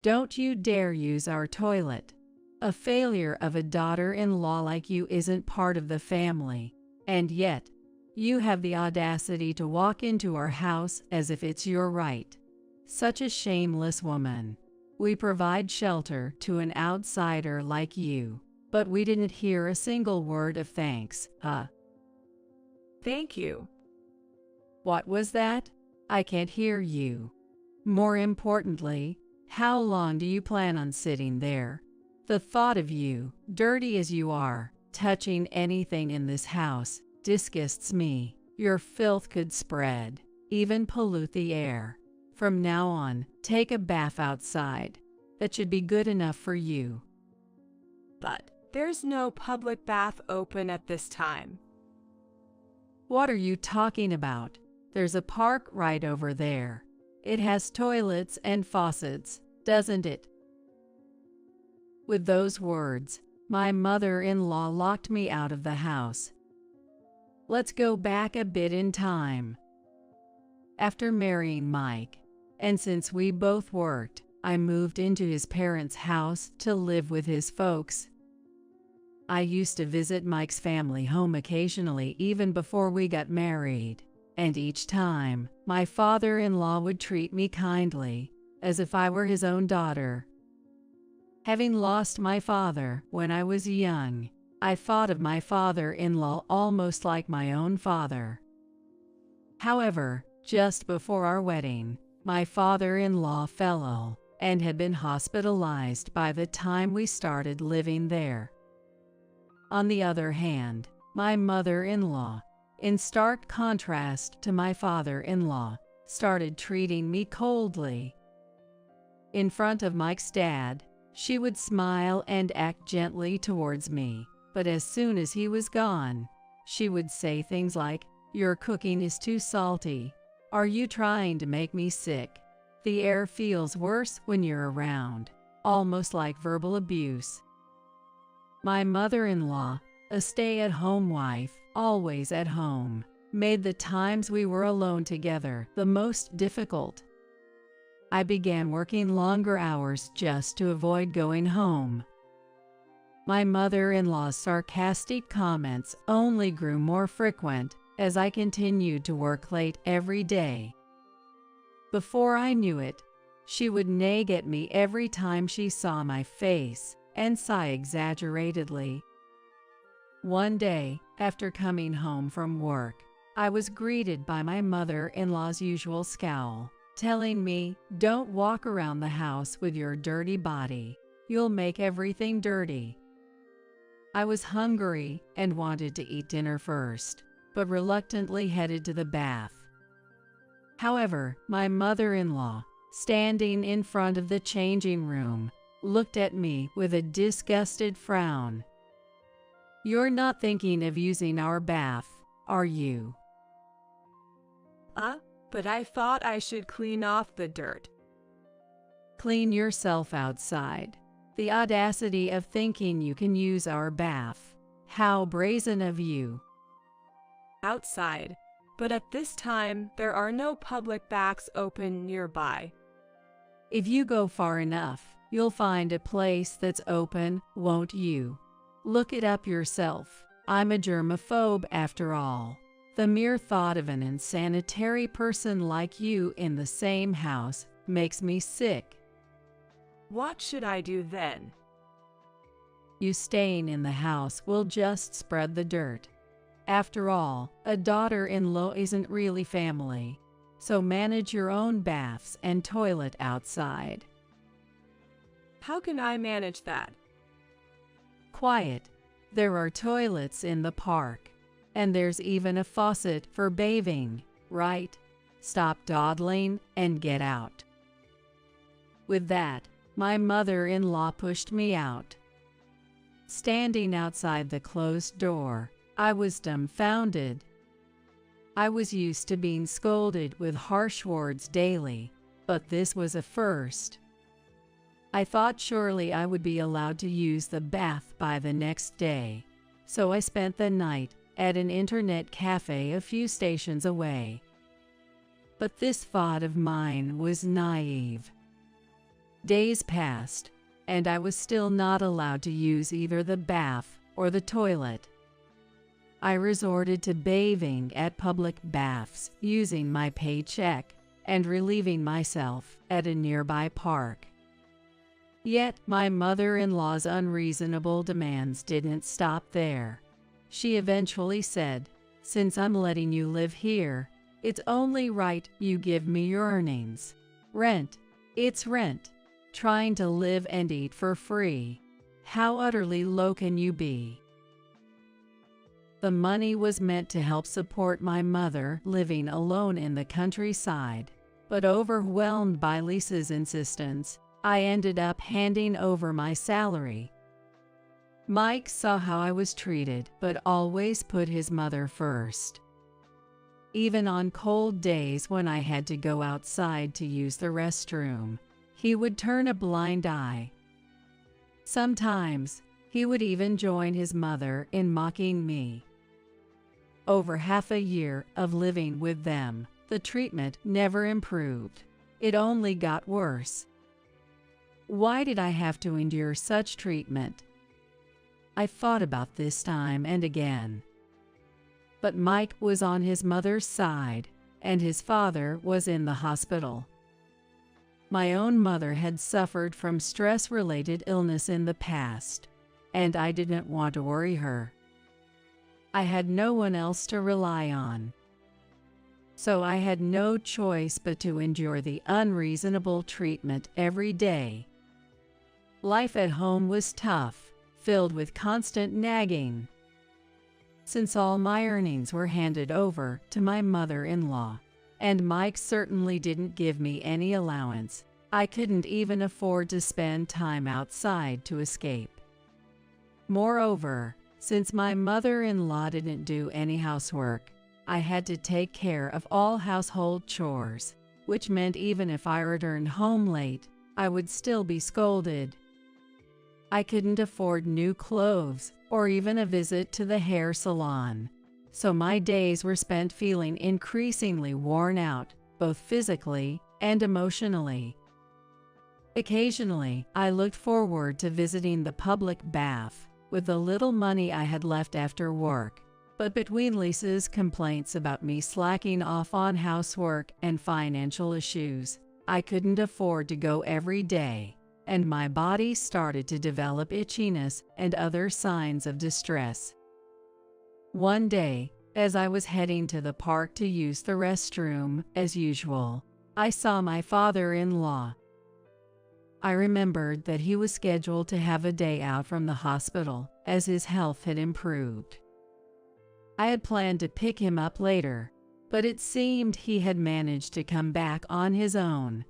Don't you dare use our toilet. A failure of a daughter-in-law like you isn't part of the family, and yet, you have the audacity to walk into our house as if it's your right. Such a shameless woman. We provide shelter to an outsider like you, but we didn't hear a single word of thanks. Thank you. What was that? I can't hear you. More importantly, how long do you plan on sitting there? The thought of you, dirty as you are, touching anything in this house, disgusts me. Your filth could spread, even pollute the air. From now on, take a bath outside. That should be good enough for you. But there's no public bath open at this time. What are you talking about? There's a park right over there. It has toilets and faucets, doesn't it? With those words, my mother-in-law locked me out of the house. Let's go back a bit in time. After marrying Mike, and since we both worked, I moved into his parents' house to live with his folks. I used to visit Mike's family home occasionally even before we got married, and each time, my father-in-law would treat me kindly, as if I were his own daughter. Having lost my father when I was young, I thought of my father-in-law almost like my own father. However, just before our wedding, my father-in-law fell ill and had been hospitalized by the time we started living there. On the other hand, my mother-in-law, in stark contrast to my father-in-law, started treating me coldly. In front of Mike's dad, she would smile and act gently towards me, but as soon as he was gone, she would say things like, "Your cooking is too salty. Are you trying to make me sick? The air feels worse when you're around," almost like verbal abuse. My mother-in-law, a stay-at-home wife, always at home, made the times we were alone together the most difficult. I began working longer hours just to avoid going home. My mother-in-law's sarcastic comments only grew more frequent as I continued to work late every day. Before I knew it, she would nag at me every time she saw my face and sigh exaggeratedly. One day, after coming home from work, I was greeted by my mother-in-law's usual scowl, telling me, "Don't walk around the house with your dirty body. You'll make everything dirty." I was hungry and wanted to eat dinner first, but reluctantly headed to the bath. However, my mother-in-law, standing in front of the changing room, looked at me with a disgusted frown. "You're not thinking of using our bath, are you?" But I thought I should clean off the dirt." Clean yourself outside. The audacity of thinking you can use our bath. How brazen of you. Outside, but at this time there are no public baths open nearby. If you go far enough, you'll find a place that's open, won't you? Look it up yourself. I'm a germaphobe after all. The mere thought of an unsanitary person like you in the same house makes me sick. What should I do then? You staying in the house will just spread the dirt. After all, a daughter-in-law isn't really family, so manage your own baths and toilet outside. How can I manage that? Quiet. There are toilets in the park. And there's even a faucet for bathing, right? Stop dawdling and get out. With that, my mother-in-law pushed me out. Standing outside the closed door, I was dumbfounded. I was used to being scolded with harsh words daily, but this was a first. I thought surely I would be allowed to use the bath by the next day, so I spent the night at an internet cafe a few stations away. But this thought of mine was naive. Days passed, and I was still not allowed to use either the bath or the toilet. I resorted to bathing at public baths, using my paycheck and relieving myself at a nearby park. Yet my mother-in-law's unreasonable demands didn't stop there. She eventually said, "Since I'm letting you live here, it's only right you give me your earnings. Rent, it's rent. Trying to live and eat for free. How utterly low can you be?" The money was meant to help support my mother living alone in the countryside, but overwhelmed by Lisa's insistence, I ended up handing over my salary. Mike saw how I was treated, but always put his mother first. Even on cold days when I had to go outside to use the restroom, he would turn a blind eye. Sometimes, he would even join his mother in mocking me. Over half a year of living with them, the treatment never improved. It only got worse. Why did I have to endure such treatment? I thought about this time and again. But Mike was on his mother's side, and his father was in the hospital. My own mother had suffered from stress-related illness in the past, and I didn't want to worry her. I had no one else to rely on. So I had no choice but to endure the unreasonable treatment every day. Life at home was tough, filled with constant nagging. Since all my earnings were handed over to my mother-in-law, and Mike certainly didn't give me any allowance, I couldn't even afford to spend time outside to escape. Moreover, since my mother-in-law didn't do any housework, I had to take care of all household chores, which meant even if I returned home late, I would still be scolded. I couldn't afford new clothes or even a visit to the hair salon, so my days were spent feeling increasingly worn out, both physically and emotionally. Occasionally, I looked forward to visiting the public bath with the little money I had left after work, but between Lisa's complaints about me slacking off on housework and financial issues, I couldn't afford to go every day, and my body started to develop itchiness and other signs of distress. One day, as I was heading to the park to use the restroom, as usual, I saw my father-in-law. I remembered that he was scheduled to have a day out from the hospital, as his health had improved. I had planned to pick him up later, but it seemed he had managed to come back on his own.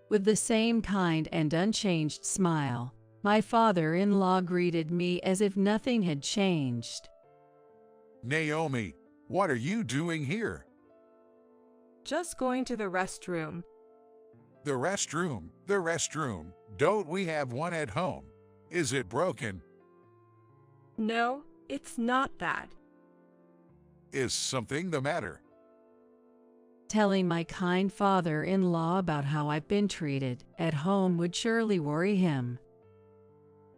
With the same kind and unchanged smile, my father-in-law greeted me as if nothing had changed. "Naomi, what are you doing here?" Just going to the restroom. The restroom, the restroom. Don't we have one at home? Is it broken? No, it's not that. Is something the matter? Telling my kind father-in-law about how I've been treated at home would surely worry him.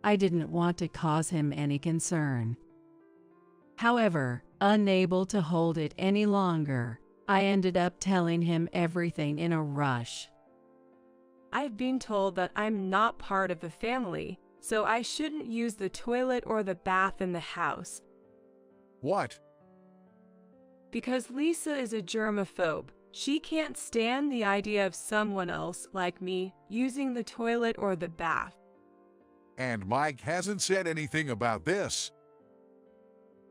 I didn't want to cause him any concern. However, unable to hold it any longer, I ended up telling him everything in a rush. I've been told that I'm not part of the family, so I shouldn't use the toilet or the bath in the house. What? Because Lisa is a germaphobe. She can't stand the idea of someone else like me using the toilet or the bath. And Mike hasn't said anything about this.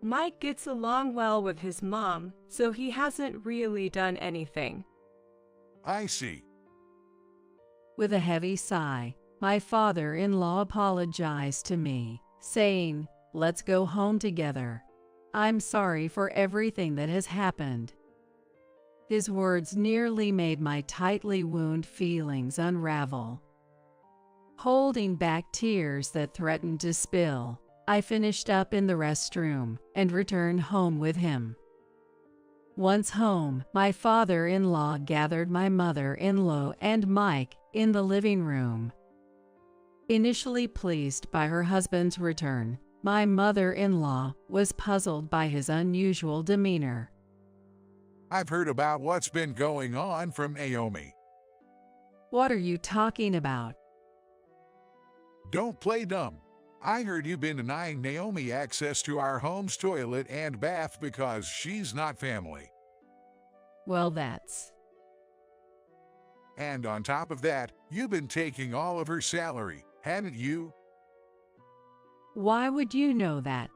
Mike gets along well with his mom, so he hasn't really done anything. I see. With a heavy sigh, my father-in-law apologized to me, saying, "Let's go home together. I'm sorry for everything that has happened." His words nearly made my tightly wound feelings unravel. Holding back tears that threatened to spill, I finished up in the restroom and returned home with him. Once home, my father-in-law gathered my mother-in-law and Mike in the living room. Initially pleased by her husband's return, my mother-in-law was puzzled by his unusual demeanor. I've heard about what's been going on from Naomi. What are you talking about? Don't play dumb. I heard you've been denying Naomi access to our home's toilet and bath because she's not family. Well, that's... And on top of that, you've been taking all of her salary, haven't you? Why would you know that?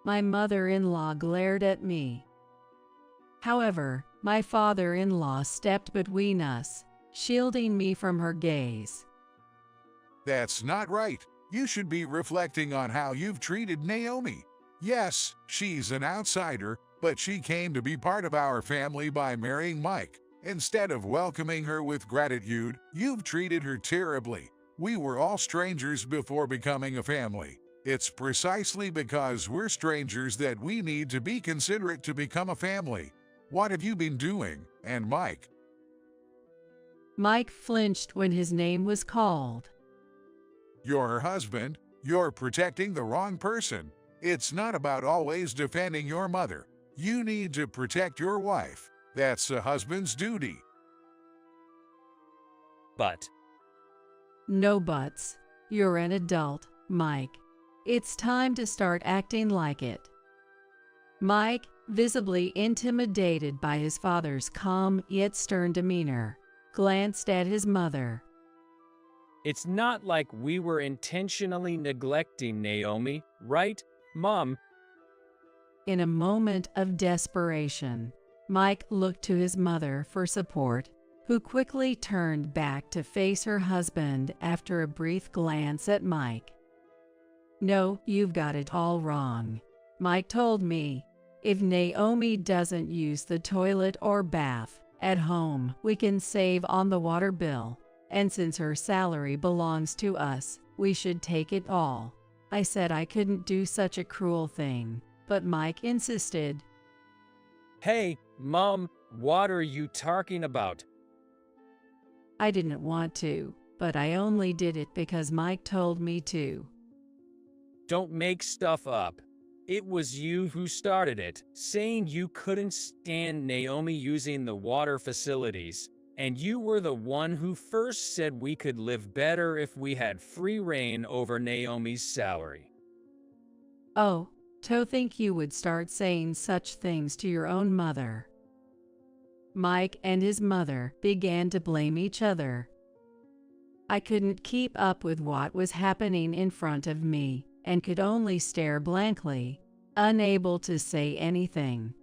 My mother-in-law glared at me. However, my father-in-law stepped between us, shielding me from her gaze. That's not right. You should be reflecting on how you've treated Naomi. Yes, she's an outsider, but she came to be part of our family by marrying Mike. Instead of welcoming her with gratitude, you've treated her terribly. We were all strangers before becoming a family. It's precisely because we're strangers that we need to be considerate to become a family. What have you been doing, and Mike? Mike flinched when his name was called. You're her husband. You're protecting the wrong person. It's not about always defending your mother. You need to protect your wife. That's a husband's duty. But No buts. You're an adult, Mike. It's time to start acting like it. Mike, visibly intimidated by his father's calm yet stern demeanor, glanced at his mother. it's not like we were intentionally neglecting Naomi, right, Mom? In a moment of desperation, Mike looked to his mother for support, who quickly turned back to face her husband after a brief glance at Mike. No, you've got it all wrong. Mike told me, if Naomi doesn't use the toilet or bath at home, we can save on the water bill. And since her salary belongs to us, we should take it all. I said I couldn't do such a cruel thing, but Mike insisted. Hey, Mom, what are you talking about? I didn't want to, but I only did it because Mike told me to. Don't make stuff up. It was you who started it, saying you couldn't stand Naomi using the water facilities. And you were the one who first said we could live better if we had free reign over Naomi's salary. Oh, to think you would start saying such things to your own mother. Mike and his mother began to blame each other. I couldn't keep up with what was happening in front of me and could only stare blankly, unable to say anything.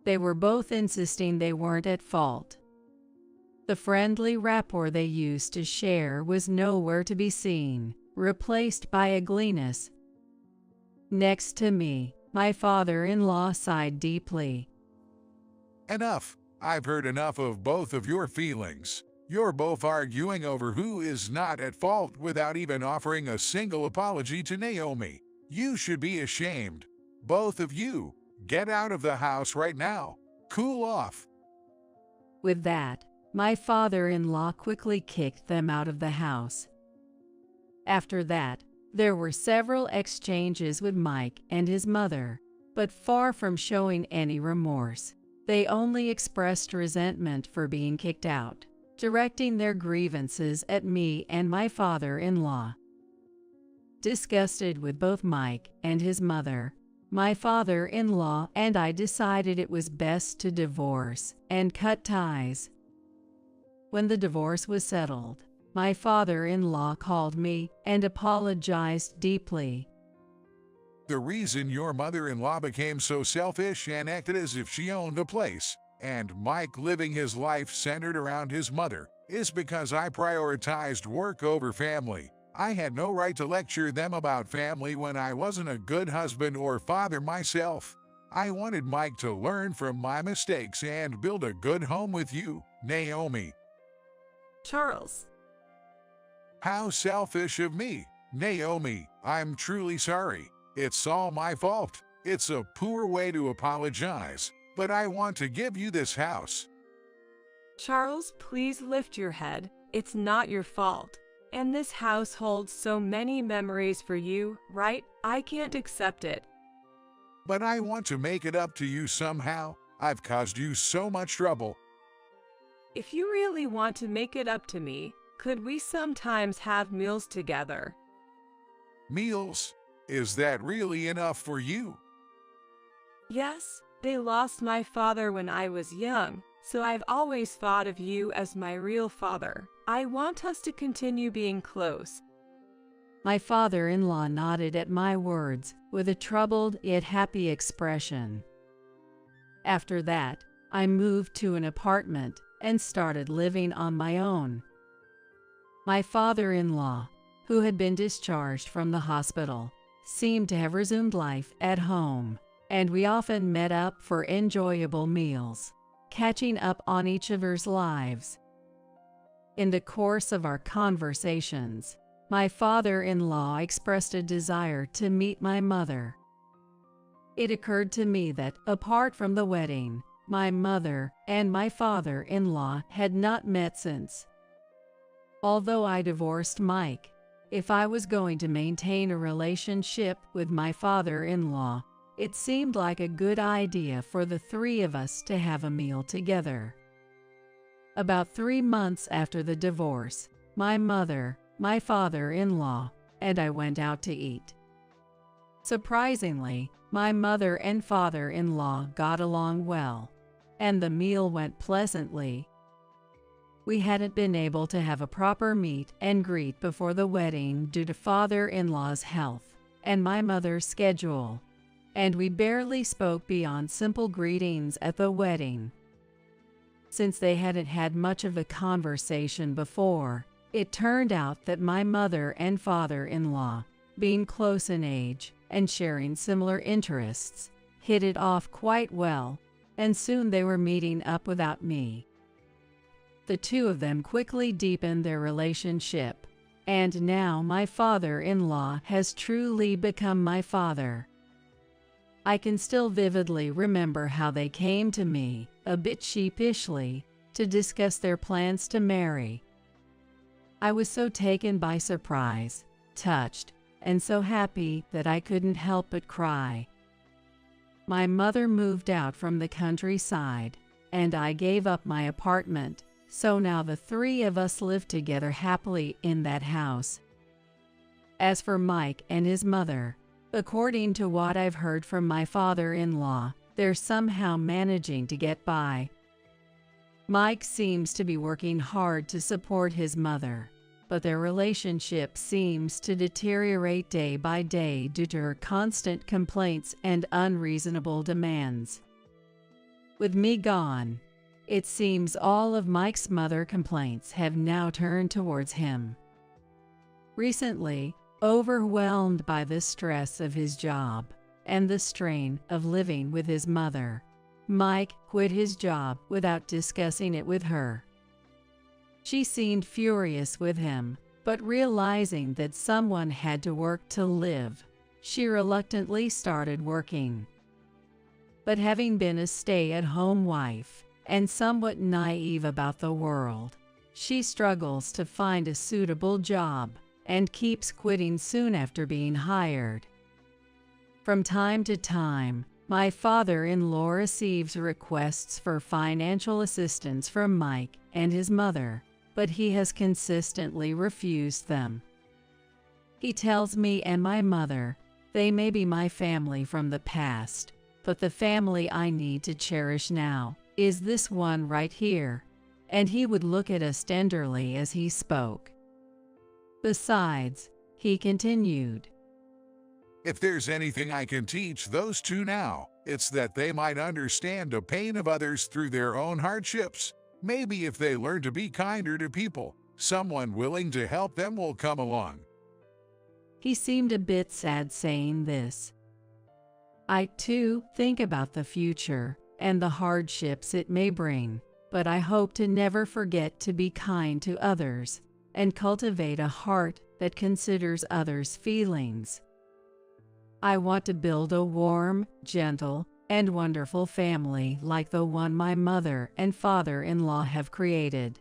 They were both insisting they weren't at fault. The friendly rapport they used to share was nowhere to be seen, replaced by ugliness. Next to me, my father-in-law sighed deeply. Enough. I've heard enough of both of your feelings. You're both arguing over who is not at fault without even offering a single apology to Naomi. You should be ashamed. Both of you. Get out of the house right now. Cool off. With that, my father-in-law quickly kicked them out of the house. After that, there were several exchanges with Mike and his mother, but far from showing any remorse, they only expressed resentment for being kicked out, directing their grievances at me and my father-in-law. Disgusted with both Mike and his mother, my father-in-law and I decided it was best to divorce and cut ties. When the divorce was settled, my father-in-law called me and apologized deeply. The reason your mother-in-law became so selfish and acted as if she owned the place, and Mike living his life centered around his mother, is because I prioritized work over family. I had no right to lecture them about family when I wasn't a good husband or father myself. I wanted Mike to learn from my mistakes and build a good home with you, Naomi. Charles. How selfish of me, Naomi. I'm truly sorry. It's all my fault. It's a poor way to apologize, but I want to give you this house. Charles, please lift your head. It's not your fault. And this house holds so many memories for you, right? I can't accept it. But I want to make it up to you somehow. I've caused you so much trouble. If you really want to make it up to me, could we sometimes have meals together? Meals? Is that really enough for you? Yes, they lost my father when I was young, so I've always thought of you as my real father. I want us to continue being close. My father-in-law nodded at my words with a troubled yet happy expression. After that, I moved to an apartment and started living on my own. My father-in-law, who had been discharged from the hospital, seemed to have resumed life at home, and we often met up for enjoyable meals, catching up on each other's lives. In the course of our conversations, my father-in-law expressed a desire to meet my mother. It occurred to me that, apart from the wedding, my mother and my father-in-law had not met since. Although I divorced Mike, if I was going to maintain a relationship with my father-in-law, it seemed like a good idea for the three of us to have a meal together. About 3 months after the divorce, my mother, my father-in-law, and I went out to eat. Surprisingly, my mother and father-in-law got along well, and the meal went pleasantly. We hadn't been able to have a proper meet and greet before the wedding due to father-in-law's health and my mother's schedule, and we barely spoke beyond simple greetings at the wedding. Since they hadn't had much of a conversation before, it turned out that my mother and father-in-law, being close in age and sharing similar interests, hit it off quite well, and soon they were meeting up without me. The two of them quickly deepened their relationship, and now my father-in-law has truly become my father. I can still vividly remember how they came to me, a bit sheepishly, to discuss their plans to marry. I was so taken by surprise, touched, and so happy that I couldn't help but cry. My mother moved out from the countryside, and I gave up my apartment, so now the three of us live together happily in that house. As for Mike and his mother, according to what I've heard from my father-in-law, they're somehow managing to get by. Mike seems to be working hard to support his mother, but their relationship seems to deteriorate day by day due to her constant complaints and unreasonable demands. With me gone, it seems all of Mike's mother complaints have now turned towards him. Recently, overwhelmed by the stress of his job and the strain of living with his mother, Mike quit his job without discussing it with her. She seemed furious with him, but realizing that someone had to work to live, she reluctantly started working. But having been a stay-at-home wife and somewhat naive about the world, she struggles to find a suitable job and keeps quitting soon after being hired. From time to time, my father-in-law receives requests for financial assistance from Mike and his mother, but he has consistently refused them. He tells me and my mother they may be my family from the past, but the family I need to cherish now is this one right here, and he would look at us tenderly as he spoke. Besides, he continued, If there's anything I can teach those two now, it's that they might understand the pain of others through their own hardships. Maybe if they learn to be kinder to people, someone willing to help them will come along. He seemed a bit sad saying this. I, too, think about the future and the hardships it may bring, but I hope to never forget to be kind to others and cultivate a heart that considers others' feelings. I want to build a warm, gentle, and wonderful family like the one my mother and father-in-law have created.